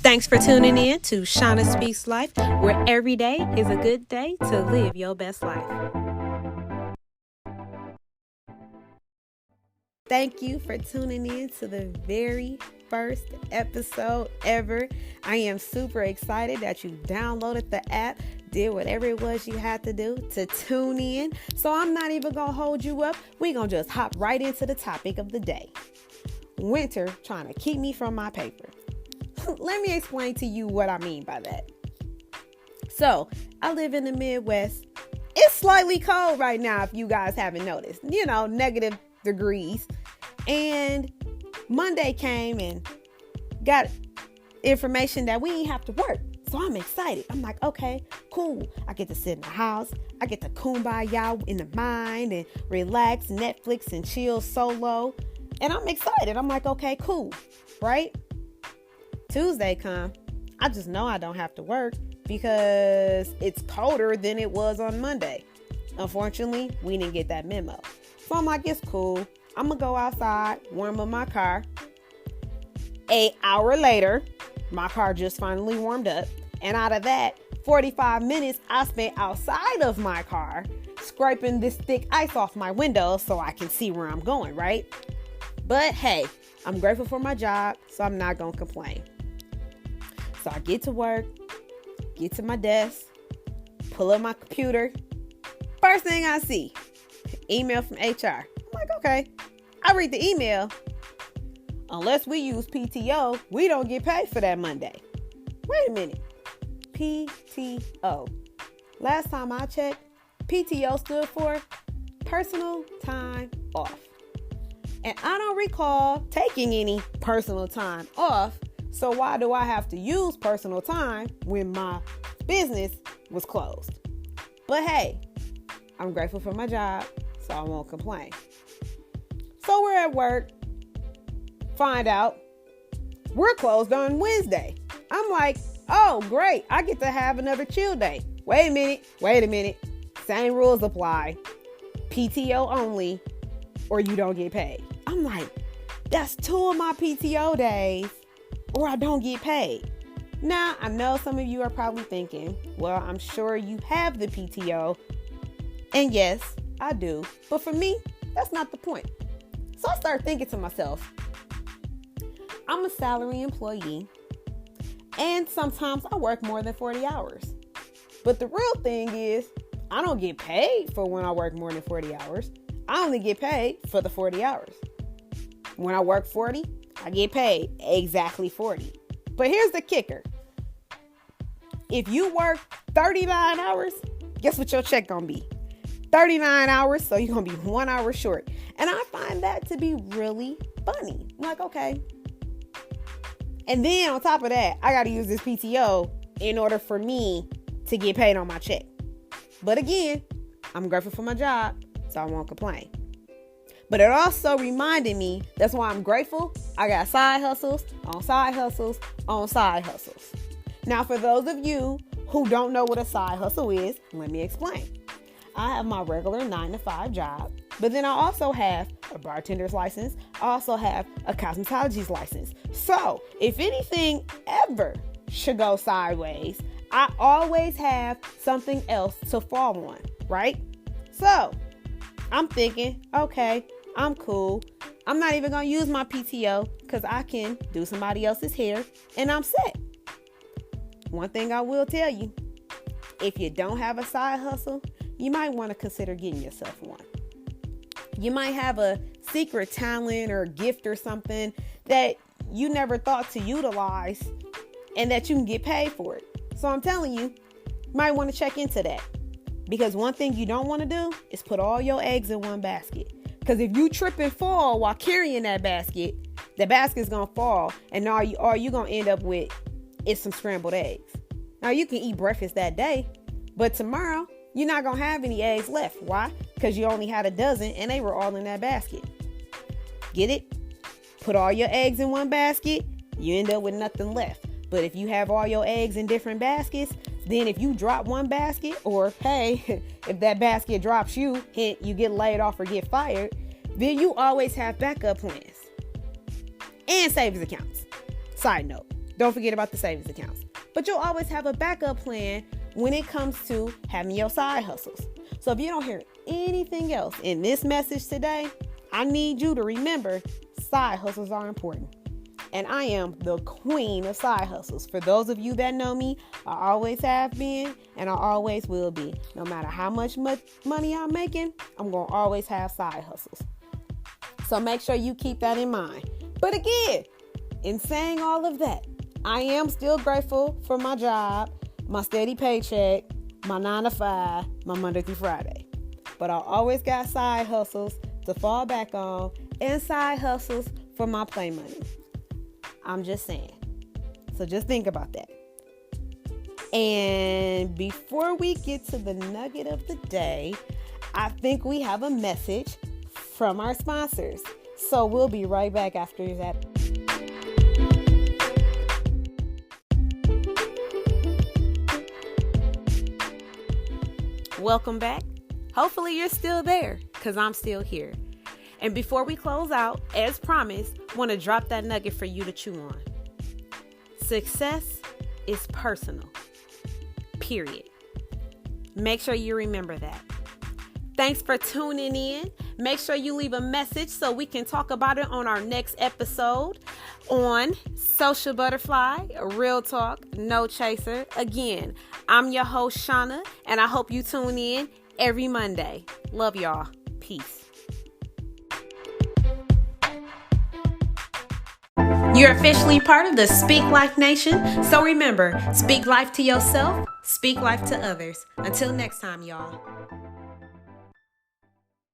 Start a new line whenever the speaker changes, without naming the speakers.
Thanks for tuning in to Shauna Speaks Life, where every day is a good day to live your best life. Thank you for tuning in to the very first episode ever. I am super excited that you downloaded the app, did whatever it was you had to do to tune in. So I'm not even going to hold you up. We're going to just hop right into the topic of the day. Winter trying to keep me from my paper. Let me explain to you what I mean by that. So I live in the Midwest. It's slightly cold right now, if you guys haven't noticed, negative degrees. And Monday came and got information that we ain't have to work. So I'm excited. I'm like, okay, cool. I get to sit in the house. I get to kumbaya in the mind and relax, Netflix and chill solo. And I'm excited. I'm like, okay, cool. Right? Tuesday come. I just know I don't have to work because it's colder than it was on Monday. Unfortunately, we didn't get that memo. So I'm like, it's cool. I'm going to go outside, warm up my car. An hour later, my car just finally warmed up. And out of that, 45 minutes I spent outside of my car, scraping this thick ice off my window so I can see where I'm going, right? But hey, I'm grateful for my job, so I'm not going to complain. So I get to work, get to my desk, pull up my computer. First thing I see, email from HR. I'm like, okay. I read the email. Unless we use PTO, we don't get paid for that Monday. Wait a minute. PTO. Last time I checked, PTO stood for personal time off. And I don't recall taking any personal time off. So why do I have to use personal time when my business was closed? But hey, I'm grateful for my job, so I won't complain. So we're at work. Find out we're closed on Wednesday. I'm like, oh, great. I get to have another chill day. Wait a minute. Same rules apply. PTO only, or you don't get paid. I'm like, that's 2 of my PTO days, or I don't get paid. Now, I know some of you are probably thinking, well, I'm sure you have the PTO. And yes, I do. But for me, that's not the point. So I started thinking to myself, I'm a salary employee, and sometimes I work more than 40 hours. But the real thing is, I don't get paid for when I work more than 40 hours. I only get paid for the 40 hours. When I work 40, I get paid exactly 40. But here's the kicker. If you work 39 hours, guess what your check gonna be? 39 hours, so you're gonna be 1 hour short. And I find that to be really funny. I'm like, okay. And then on top of that, I gotta use this PTO in order for me to get paid on my check. But again, I'm grateful for my job, so I won't complain. But it also reminded me, that's why I'm grateful. I got side hustles on side hustles on side hustles. Now, for those of you who don't know what a side hustle is, let me explain. I have my regular 9-to-5 job, but then I also have a bartender's license. I also have a cosmetologist license. So if anything ever should go sideways, I always have something else to fall on, right? So I'm thinking, okay, I'm cool. I'm not even going to use my PTO because I can do somebody else's hair and I'm set. One thing I will tell you, if you don't have a side hustle, you might want to consider getting yourself one. You might have a secret talent or gift or something that you never thought to utilize and that you can get paid for it. So I'm telling you, you might want to check into that. Because one thing you don't want to do is put all your eggs in one basket. Because if you trip and fall while carrying that basket, the basket's going to fall. And all you going to end up with is some scrambled eggs. Now, you can eat breakfast that day, but tomorrow, you're not going to have any eggs left. Why? Because you only had a dozen and they were all in that basket. Get it? Put all your eggs in one basket, you end up with nothing left. But if you have all your eggs in different baskets, then if you drop one basket, or hey, if that basket drops you, hint, you get laid off or get fired, then you always have backup plans and savings accounts. Side note, Don't forget about the savings accounts. But you'll always have a backup plan when it comes to having your side hustles. So if you don't hear anything else in this message today, I need you to remember side hustles are important. And I am the queen of side hustles. For those of you that know me, I always have been and I always will be. No matter how much money I'm making, I'm going to always have side hustles. So make sure you keep that in mind. But again, in saying all of that, I am still grateful for my job, my steady paycheck, my 9 to 5, my Monday through Friday. But I always got side hustles to fall back on and side hustles for my play money. I'm just saying. So just think about that. And before we get to the nugget of the day, I think we have a message from our sponsors. So we'll be right back after that. Welcome back. Hopefully you're still there because I'm still here. And before we close out, as promised, I want to drop that nugget for you to chew on. Success is personal. Period. Make sure you remember that. Thanks for tuning in. Make sure you leave a message so we can talk about it on our next episode on Social Butterfly, Real Talk, No Chaser. Again, I'm your host, Shauna, and I hope you tune in every Monday. Love y'all. Peace. You're officially part of the Speak Life Nation. So remember, speak life to yourself, speak life to others. Until next time, y'all.